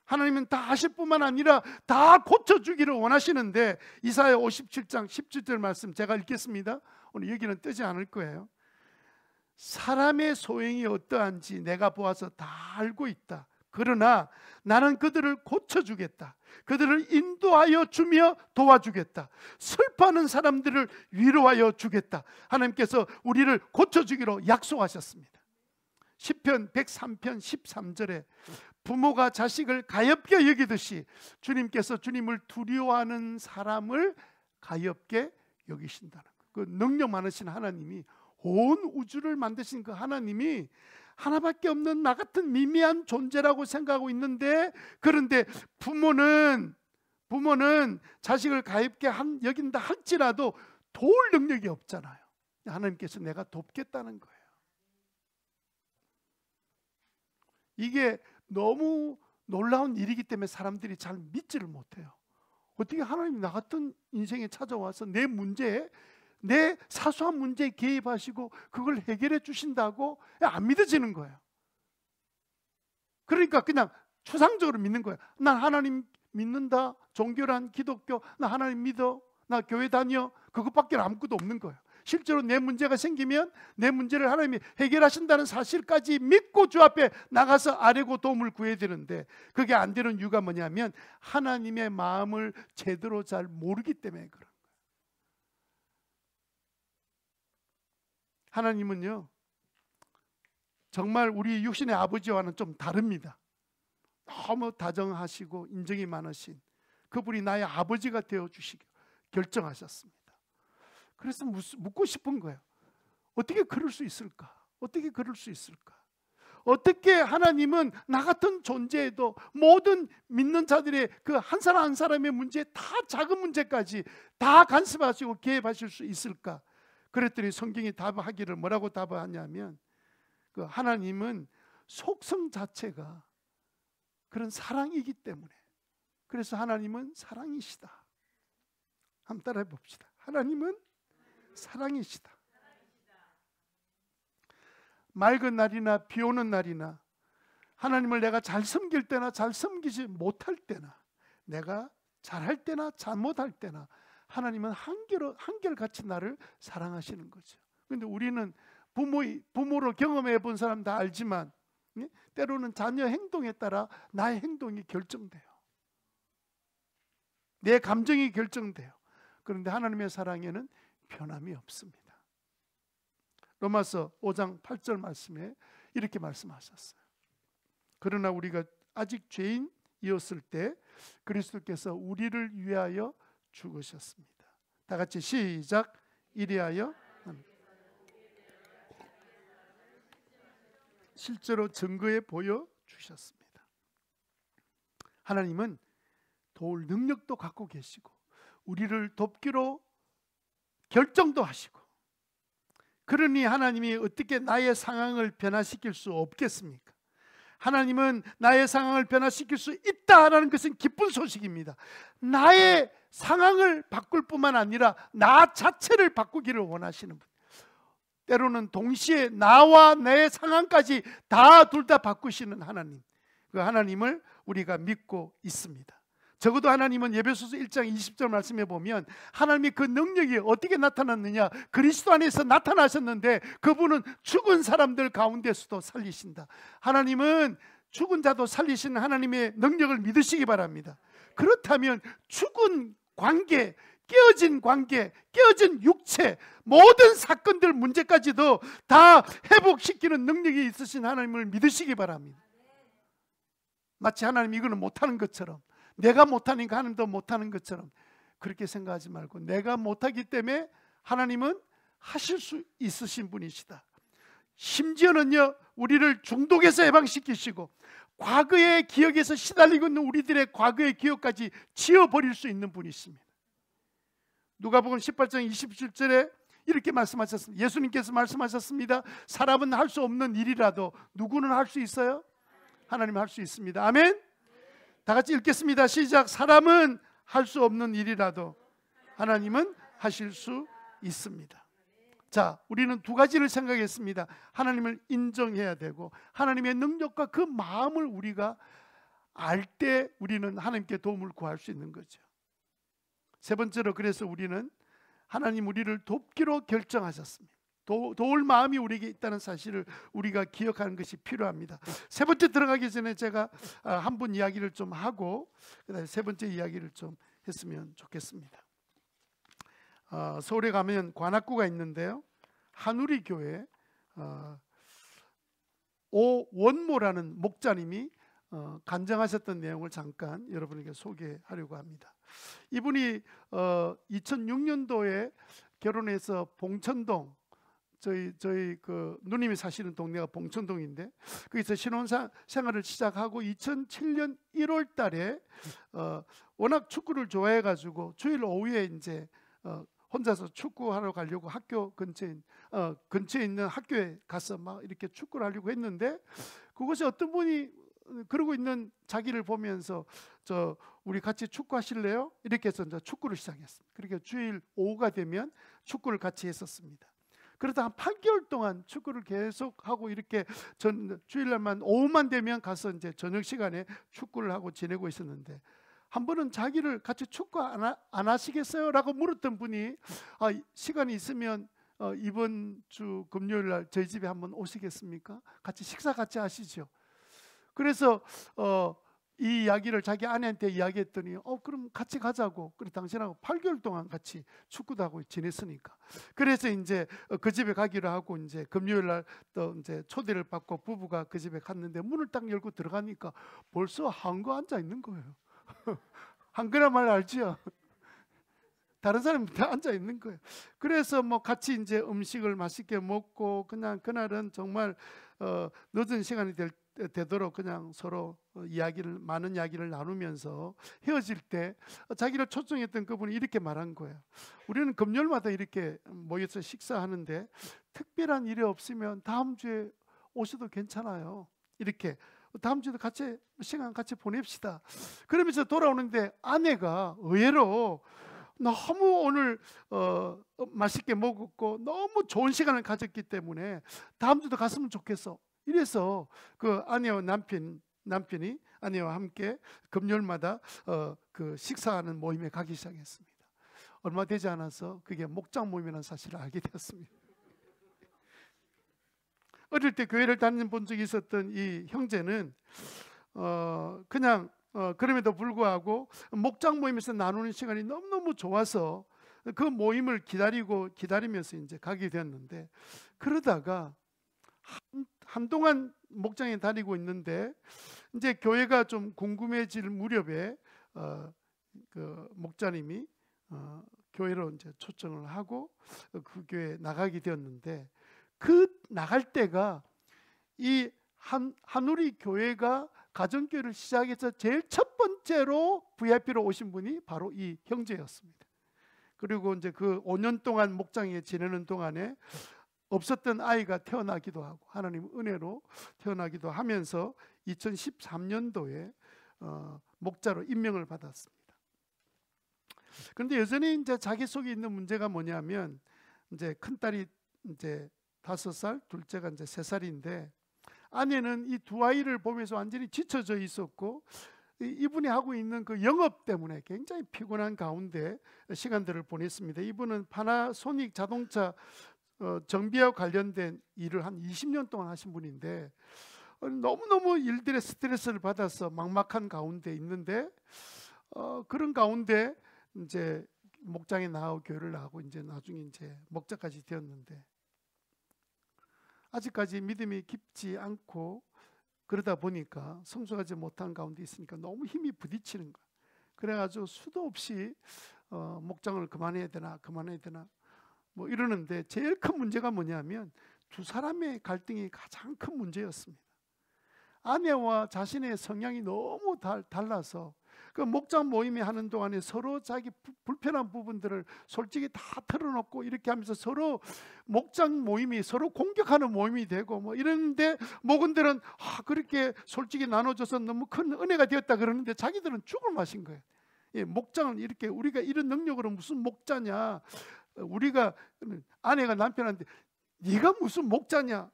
하나님은 다 아실 뿐만 아니라 다 고쳐주기를 원하시는데, 이사야 57장 17절 말씀 제가 읽겠습니다. 오늘 여기는 뜨지 않을 거예요. 사람의 소행이 어떠한지 내가 보아서 다 알고 있다. 그러나 나는 그들을 고쳐주겠다. 그들을 인도하여 주며 도와주겠다. 슬퍼하는 사람들을 위로하여 주겠다. 하나님께서 우리를 고쳐주기로 약속하셨습니다. 시편 103편 13절에 부모가 자식을 가엾게 여기듯이 주님께서 주님을 두려워하는 사람을 가엾게 여기신다는 거예요. 그 능력 많으신 하나님이, 온 우주를 만드신 그 하나님이 하나밖에 없는 나 같은 미미한 존재라고 생각하고 있는데, 그런데 부모는 자식을 가엾게 여긴다 할지라도 도울 능력이 없잖아요. 하나님께서 내가 돕겠다는 거예요. 이게 너무 놀라운 일이기 때문에 사람들이 잘 믿지를 못해요. 어떻게 하나님이 나 같은 인생에 찾아와서 내 문제에, 내 사소한 문제에 개입하시고 그걸 해결해 주신다고 안 믿어지는 거예요. 그러니까 그냥 추상적으로 믿는 거예요. 난 하나님 믿는다, 종교란 기독교, 나 하나님 믿어, 나 교회 다녀, 그것밖에 아무것도 없는 거예요. 실제로 내 문제가 생기면 내 문제를 하나님이 해결하신다는 사실까지 믿고 주 앞에 나가서 아뢰고 도움을 구해야 되는데, 그게 안 되는 이유가 뭐냐면 하나님의 마음을 제대로 잘 모르기 때문에 그런 거예요. 하나님은요, 정말 우리 육신의 아버지와는 좀 다릅니다. 너무 다정하시고 인정이 많으신 그분이 나의 아버지가 되어주시기 결정하셨습니다. 그래서 묻고 싶은 거예요. 어떻게 그럴 수 있을까? 어떻게 그럴 수 있을까? 어떻게 하나님은 나 같은 존재에도 모든 믿는 자들의 그 한 사람 한 사람의 문제, 다 작은 문제까지 다 간섭하시고 개입하실 수 있을까? 그랬더니 성경이 답하기를 뭐라고 답하냐면, 그 하나님은 속성 자체가 그런 사랑이기 때문에, 그래서 하나님은 사랑이시다. 한번 따라해 봅시다. 하나님은 사랑이시다. 맑은 날이나 비 오는 날이나, 하나님을 내가 잘 섬길 때나 잘 섬기지 못할 때나, 내가 잘할 때나 잘못할 때나 하나님은 한결같이 나를 사랑하시는 거죠. 그런데 우리는 부모로 경험해 본 사람 다 알지만, 때로는 자녀 행동에 따라 나의 행동이 결정돼요. 내 감정이 결정돼요. 그런데 하나님의 사랑에는 변함이 없습니다. 로마서 5장 8절 말씀에 이렇게 말씀하셨어요. 그러나 우리가 아직 죄인이었을 때 그리스도께서 우리를 위하여 죽으셨습니다. 다 같이 시작. 이리하여 실제로 증거해 보여주셨습니다. 하나님은 도울 능력도 갖고 계시고 우리를 돕기로 결정도 하시고, 그러니 하나님이 어떻게 나의 상황을 변화시킬 수 없겠습니까? 하나님은 나의 상황을 변화시킬 수 있다라는 것은 기쁜 소식입니다. 나의 상황을 바꿀 뿐만 아니라 나 자체를 바꾸기를 원하시는 분, 때로는 동시에 나와 내 상황까지 둘 다 바꾸시는 하나님, 그 하나님을 우리가 믿고 있습니다. 적어도 하나님은 에베소서 1장 20절 말씀에 보면 하나님의 그 능력이 어떻게 나타났느냐, 그리스도 안에서 나타나셨는데 그분은 죽은 사람들 가운데서도 살리신다. 하나님은 죽은 자도 살리시는 하나님의 능력을 믿으시기 바랍니다. 그렇다면 죽은 관계, 깨어진 관계, 깨어진 육체, 모든 사건들 문제까지도 다 회복시키는 능력이 있으신 하나님을 믿으시기 바랍니다. 마치 하나님이 이거는 못하는 것처럼, 내가 못하니까 하나님도 못하는 것처럼 그렇게 생각하지 말고, 내가 못하기 때문에 하나님은 하실 수 있으신 분이시다. 심지어는요, 우리를 중독에서 해방시키시고 과거의 기억에서 시달리고 있는 우리들의 과거의 기억까지 지워버릴 수 있는 분이십니다. 누가복음 18장 27절에 이렇게 말씀하셨습니다. 예수님께서 말씀하셨습니다. 사람은 할 수 없는 일이라도 누구는 할 수 있어요? 하나님은 할 수 있습니다. 아멘. 다 같이 읽겠습니다. 시작. 사람은 할 수 없는 일이라도 하나님은 하실 수 있습니다. 자, 우리는 두 가지를 생각했습니다. 하나님을 인정해야 되고, 하나님의 능력과 그 마음을 우리가 알 때 우리는 하나님께 도움을 구할 수 있는 거죠. 세 번째로, 그래서 우리는 하나님 우리를 돕기로 결정하셨습니다. 도울 마음이 우리에게 있다는 사실을 우리가 기억하는 것이 필요합니다. 세 번째 들어가기 전에 제가 한 분 이야기를 좀 하고 그다음에 세 번째 이야기를 좀 했으면 좋겠습니다. 서울에 가면 관악구가 있는데요, 한우리 교회 오원모라는 목자님이 간증하셨던 내용을 잠깐 여러분에게 소개하려고 합니다. 이분이 2006년도에 결혼해서 봉천동, 저희 그 누님이 사시는 동네가 봉천동인데 거기서 신혼생활을 시작하고 2007년 1월 달에 워낙 축구를 좋아해 가지고 주일 오후에 이제 혼자서 축구하러 가려고 학교 근처에 있는 학교에 가서 막 이렇게 축구를 하려고 했는데, 그곳에 어떤 분이 그러고 있는 자기를 보면서 우리 같이 축구하실래요? 이렇게 해서 이제 축구를 시작했습니다. 그렇게 주일 오후가 되면 축구를 같이 했었습니다. 그러다 한 8개월 동안 축구를 계속 하고, 이렇게 주일날만 오후만 되면 가서 이제 저녁 시간에 축구를 하고 지내고 있었는데, 한 번은 자기를 같이 축구 안 하시겠어요? 라고 물었던 분이 시간이 있으면 이번 주 금요일날 저희 집에 한번 오시겠습니까? 같이 식사 같이 하시죠. 그래서 이 이야기를 자기 아내한테 이야기했더니 그럼 같이 가자고. 그래 당신하고 8개월 동안 같이 축구도 하고 지냈으니까. 그래서 이제 그 집에 가기로 하고, 이제 금요일 날 또 이제 초대를 받고 부부가 그 집에 갔는데 문을 딱 열고 들어가니까 벌써 한거 앉아 있는 거예요. 한거란 말 알지요? 다른 사람이 다 앉아 있는 거예요. 그래서 뭐 같이 이제 음식을 맛있게 먹고, 그냥 그날은 정말 늦은 시간이 되도록 그냥 서로 많은 이야기를 나누면서 헤어질 때 자기를 초청했던 그분이 이렇게 말한 거예요. 우리는 금요일마다 이렇게 모여서 식사하는데 특별한 일이 없으면 다음 주에 오셔도 괜찮아요. 이렇게 다음 주에도 같이 시간 같이 보냅시다. 그러면서 돌아오는데 아내가 의외로 너무 오늘 맛있게 먹었고 너무 좋은 시간을 가졌기 때문에 다음 주도 갔으면 좋겠어. 이래서 그 아내와 남편이 아내와 함께 금요일마다 그 식사하는 모임에 가기 시작했습니다. 얼마 되지 않아서 그게 목장 모임이라는 사실을 알게 되었습니다. 어릴 때 교회를 다니는 본 적이 있었던 이 형제는 그냥 그럼에도 불구하고 목장 모임에서 나누는 시간이 너무너무 좋아서 그 모임을 기다리면서 이제 가게 되었는데, 그러다가 한동안 목장에 다니고 있는데 이제 교회가 좀 궁금해질 무렵에 그 목자님이 교회로 이제 초청을 하고 그 교회에 나가게 되었는데, 그 나갈 때가 이 한우리 교회가 가정교회를 시작해서 제일 첫 번째로 VIP로 오신 분이 바로 이 형제였습니다. 그리고 이제 그 5년 동안 목장에 지내는 동안에 없었던 아이가 태어나기도 하고 하나님 은혜로 태어나기도 하면서 2013년도에 목자로 임명을 받았습니다. 그런데 여전히 이제 자기 속에 있는 문제가 뭐냐면, 이제 큰 딸이 이제 5살, 둘째가 이제 3살인데 아내는 이 두 아이를 보면서 완전히 지쳐져 있었고, 이분이 하고 있는 그 영업 때문에 굉장히 피곤한 가운데 시간들을 보냈습니다. 이분은 파나소닉 자동차 정비와 관련된 일을 한 20년 동안 하신 분인데 너무너무 일들의 스트레스를 받아서 막막한 가운데 있는데, 그런 가운데 이제 목장에 나가고 교회를 나가고 이제 나중에 이제 목자까지 되었는데, 아직까지 믿음이 깊지 않고 그러다 보니까 성숙하지 못한 가운데 있으니까 너무 힘이 부딪히는 거야. 그래가지고 수도 없이 목장을 그만해야 되나 뭐 이러는데, 제일 큰 문제가 뭐냐면 두 사람의 갈등이 가장 큰 문제였습니다. 아내와 자신의 성향이 너무 달라서 그 목장 모임에 하는 동안에 서로 자기 불편한 부분들을 솔직히 다 털어놓고 이렇게 하면서 서로 목장 모임이 서로 공격하는 모임이 되고 뭐 이러는데, 목원들은 그렇게 솔직히 나눠줘서 너무 큰 은혜가 되었다 그러는데 자기들은 죽을 맛인 거예요. 목장을 이렇게, 우리가 이런 능력으로 무슨 목자냐, 우리가 아내가 남편한테 네가 무슨 목자냐,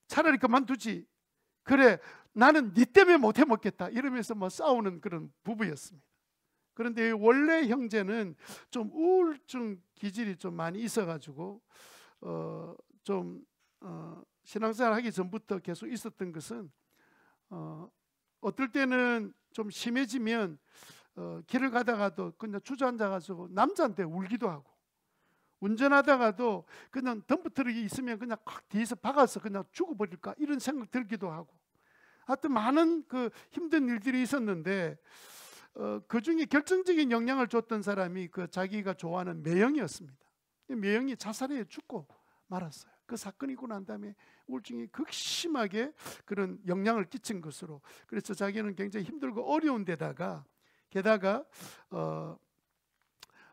차라리 그만두지, 그래 나는 네 때문에 못 해먹겠다 이러면서 뭐 싸우는 그런 부부였습니다. 그런데 원래 형제는 좀 우울증 기질이 좀 많이 있어가지고 신앙생활 하기 전부터 계속 있었던 것은 어떨 때는 좀 심해지면 길을 가다가도 그냥 주저앉아가지고 남자한테 울기도 하고, 운전하다가도 그냥 덤프트럭이 있으면 그냥 뒤에서 박아서 그냥 죽어버릴까 이런 생각 들기도 하고, 하여튼 많은 그 힘든 일들이 있었는데 그 중에 결정적인 영향을 줬던 사람이 그 자기가 좋아하는 매형이었습니다. 매형이 자살해 죽고 말았어요. 그 사건이 있고 난 다음에 우울증이 극심하게 그런 영향을 끼친 것으로, 그래서 자기는 굉장히 힘들고 어려운 데다가 게다가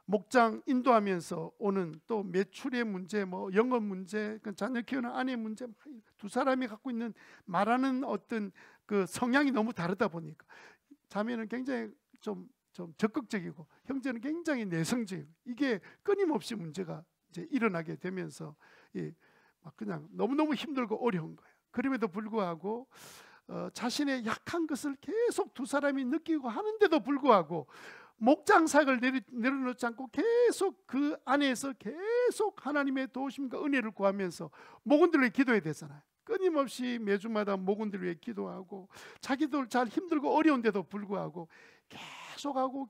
목장 인도하면서 오는 또 매출의 문제, 뭐 영업 문제, 자녀 키우는 아내 문제, 두 사람이 갖고 있는 말하는 어떤 그 성향이 너무 다르다 보니까 자매는 굉장히 좀 적극적이고 형제는 굉장히 내성적이고, 이게 끊임없이 문제가 이제 일어나게 되면서 막 그냥 너무너무 힘들고 어려운 거예요. 그럼에도 불구하고 자신의 약한 것을 계속 두 사람이 느끼고 하는데도 불구하고 목장삭을 내려놓지 않고 계속 그 안에서 계속 하나님의 도우심과 은혜를 구하면서 목원들을 위해 기도해야 되잖아요. 끊임없이 매주마다 목원들을 위해 기도하고, 자기도 잘 힘들고 어려운데도 불구하고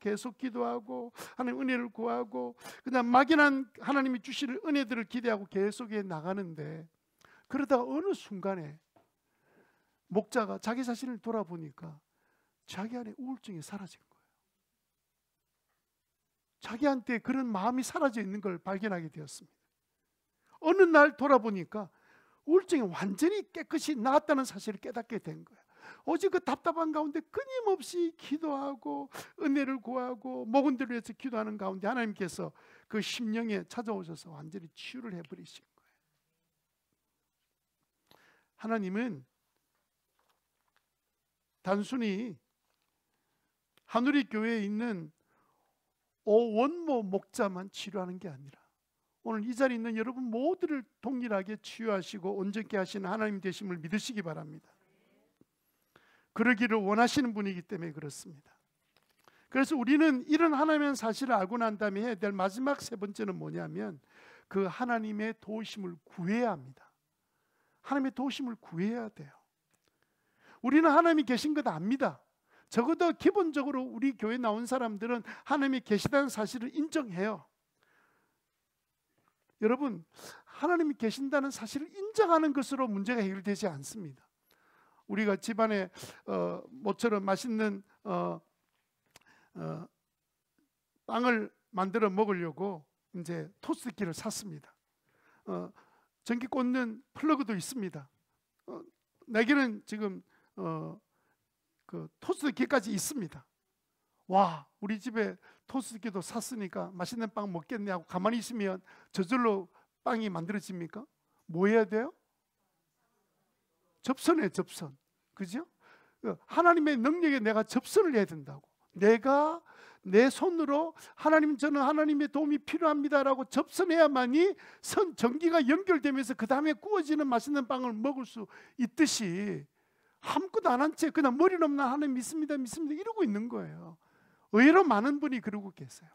계속 기도하고 하나님 은혜를 구하고, 그냥 막연한 하나님이 주실 은혜들을 기대하고 계속해 나가는데, 그러다가 어느 순간에 목자가 자기 자신을 돌아보니까 자기 안에 우울증이 사라진 거예요. 자기한테 그런 마음이 사라져 있는 걸 발견하게 되었습니다. 어느 날 돌아보니까 우울증이 완전히 깨끗이 나았다는 사실을 깨닫게 된 거예요. 오직 그 답답한 가운데 끊임없이 기도하고 은혜를 구하고 목원들을 위해서 기도하는 가운데 하나님께서 그 심령에 찾아오셔서 완전히 치유를 해버리신 거예요. 하나님은 단순히 한우리 교회에 있는 오원모 목자만 치료하는 게 아니라 오늘 이 자리에 있는 여러분 모두를 동일하게 치유하시고 온전케 하시는 하나님 되심을 믿으시기 바랍니다. 그러기를 원하시는 분이기 때문에 그렇습니다. 그래서 우리는 이런 하나님의 사실을 알고 난 다음에 해야 될 마지막 세 번째는 뭐냐면, 그 하나님의 도우심을 구해야 합니다. 하나님의 도우심을 구해야 돼요. 우리는 하나님이 계신 것 압니다. 적어도 기본적으로 우리 교회 나온 사람들은 하나님이 계시다는 사실을 인정해요. 여러분, 하나님이 계신다는 사실을 인정하는 것으로 문제가 해결되지 않습니다. 우리가 집안에 모처럼 맛있는 빵을 만들어 먹으려고 이제 토스트기를 샀습니다. 전기 꽂는 플러그도 있습니다. 내게는 지금 그 토스트기까지 있습니다. 와, 우리 집에 토스트기도 샀으니까 맛있는 빵 먹겠네 하고 가만히 있으면 저절로 빵이 만들어집니까? 뭐 해야 돼요? 접선해, 접선. 그죠? 하나님의 능력에 내가 접선을 해야 된다고. 내가 내 손으로 하나님, 저는 하나님의 도움이 필요합니다라고 접선해야만이 전기가 연결되면서 그 다음에 구워지는 맛있는 빵을 먹을 수 있듯이 아무것도 안 한 채 그냥 머리는 없는 하나님 믿습니다 이러고 있는 거예요. 의외로 많은 분이 그러고 계세요.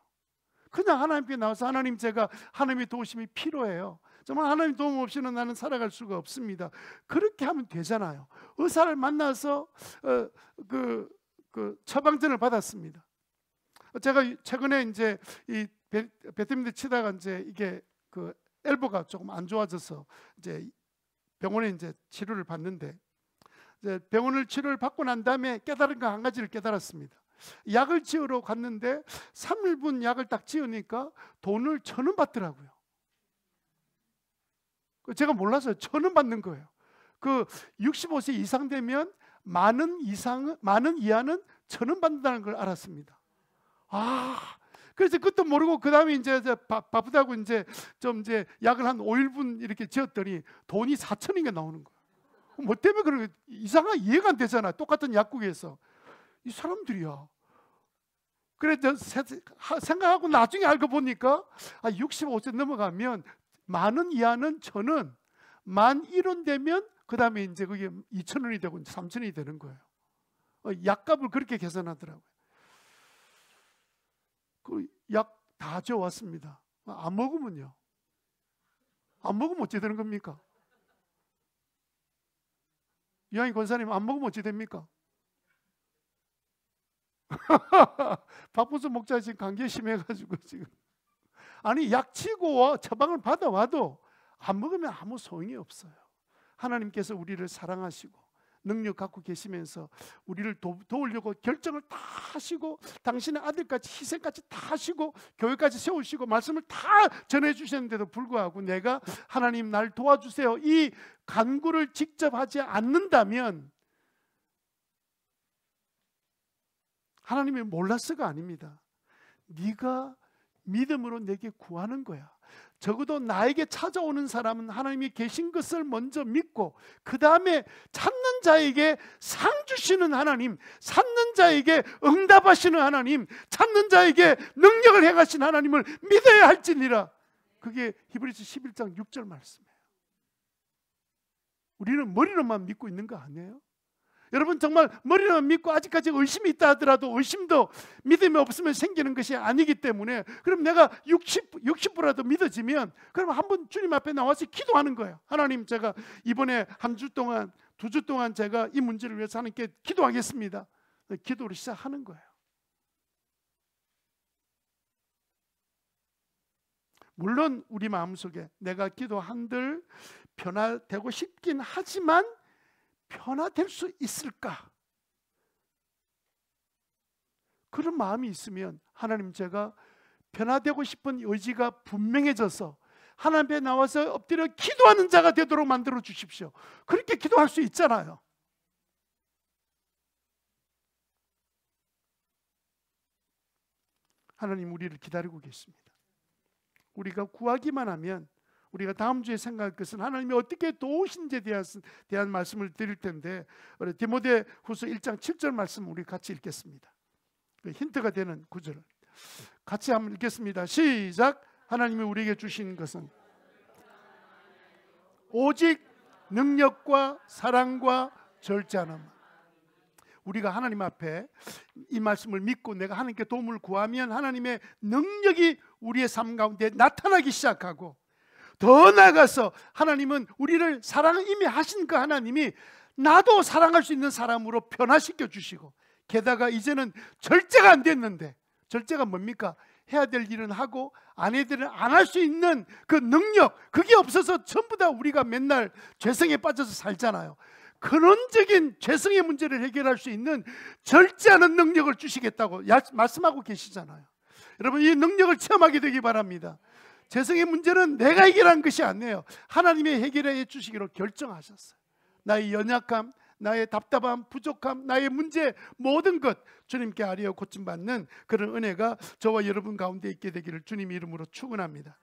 그냥 하나님께 나와서 하나님, 제가 하나님의 도우심이 필요해요. 정말 하나님 도움 없이는 나는 살아갈 수가 없습니다. 그렇게 하면 되잖아요. 의사를 만나서 그 처방전을 받았습니다. 제가 최근에 이제 이 배드민턴 치다가 이제 이게 그 엘보가 조금 안 좋아져서 이제 병원에 이제 치료를 받는데, 이제 병원을 치료를 받고 난 다음에 깨달은 거 한 가지를 깨달았습니다. 약을 지으러 갔는데 3일분 약을 딱 지으니까 돈을 1,000원 받더라고요. 제가 몰라서 1,000원 받는 거예요. 그 65세 이상 되면 많은 이하는 1,000원 받는다는 걸 알았습니다. 그래서 그것도 모르고 그 다음에 이제 바쁘다고 이제 약을 한 5일분 이렇게 지었더니 돈이 4,000원이 나오는 거예요. 뭐 때문에 그런 거 이상하게 이해가 안 되잖아. 똑같은 약국에서. 이 사람들이야. 그래서 생각하고 나중에 알고 보니까 65세 넘어가면 많은 이하는 1,000원, 11,000원 되면 그 다음에 이제 그게 2,000원이 되고 3,000원이 되는 거예요. 약값을 그렇게 계산하더라고요. 그 약 다 지어왔습니다. 안 먹으면요? 안 먹으면 어찌 되는 겁니까? 이한희 권사님, 안 먹으면 어찌 됩니까? 박보수 목자 지금 감기에 심해가지고 지금, 아니 약 치고 처방을 받아와도 안 먹으면 아무 소용이 없어요. 하나님께서 우리를 사랑하시고 능력 갖고 계시면서 우리를 도우려고 결정을 다 하시고, 당신의 아들까지 희생까지 다 하시고 교회까지 세우시고 말씀을 다 전해주셨는데도 불구하고 내가 하나님 날 도와주세요 이 간구를 직접 하지 않는다면 하나님이 몰랐어가 아닙니다. 네가 믿음으로 내게 구하는 거야. 적어도 나에게 찾아오는 사람은 하나님이 계신 것을 먼저 믿고 그 다음에 찾는 자에게 상 주시는 하나님, 찾는 자에게 응답하시는 하나님, 찾는 자에게 능력을 행하신 하나님을 믿어야 할지니라. 그게 히브리서 11장 6절 말씀이에요. 우리는 머리로만 믿고 있는 거 아니에요? 여러분, 정말 머리로만 믿고 아직까지 의심이 있다 하더라도 의심도 믿음이 없으면 생기는 것이 아니기 때문에, 그럼 내가 60%라도 믿어지면 그럼 한번 주님 앞에 나와서 기도하는 거예요. 하나님, 제가 이번에 한 주 동안 2주 동안 제가 이 문제를 위해서 하나님께 기도하겠습니다. 기도를 시작하는 거예요. 물론 우리 마음속에 내가 기도한들 변화되고 싶긴 하지만 변화될 수 있을까? 그런 마음이 있으면 하나님, 제가 변화되고 싶은 의지가 분명해져서 하나님 앞에 나와서 엎드려 기도하는 자가 되도록 만들어 주십시오. 그렇게 기도할 수 있잖아요. 하나님 우리를 기다리고 계십니다. 우리가 구하기만 하면, 우리가 다음 주에 생각할 것은 하나님이 어떻게 도우신지에 대한 말씀을 드릴 텐데, 디모데후서 1장 7절 말씀 우리 같이 읽겠습니다. 힌트가 되는 구절을 같이 한번 읽겠습니다. 시작. 하나님이 우리에게 주신 것은 오직 능력과 사랑과 절제하는, 우리가 하나님 앞에 이 말씀을 믿고 내가 하나님께 도움을 구하면 하나님의 능력이 우리의 삶 가운데 나타나기 시작하고, 더 나아가서 하나님은 우리를 사랑을 이미 하신 그 하나님이 나도 사랑할 수 있는 사람으로 변화시켜 주시고 게다가 이제는 절제가 안 됐는데, 절제가 뭡니까? 해야 될 일은 하고 안 해야 될 일은 안 할 수 있는 그 능력, 그게 없어서 전부 다 우리가 맨날 죄성에 빠져서 살잖아요. 근원적인 죄성의 문제를 해결할 수 있는 절제하는 능력을 주시겠다고 말씀하고 계시잖아요. 여러분, 이 능력을 체험하게 되기 바랍니다. 죄성의 문제는 내가 해결한 것이 아니에요. 하나님이 해결해 주시기로 결정하셨어요. 나의 연약함, 나의 답답함, 부족함, 나의 문제, 모든 것 주님께 아뢰어 고침받는 그런 은혜가 저와 여러분 가운데 있게 되기를 주님 이름으로 축원합니다.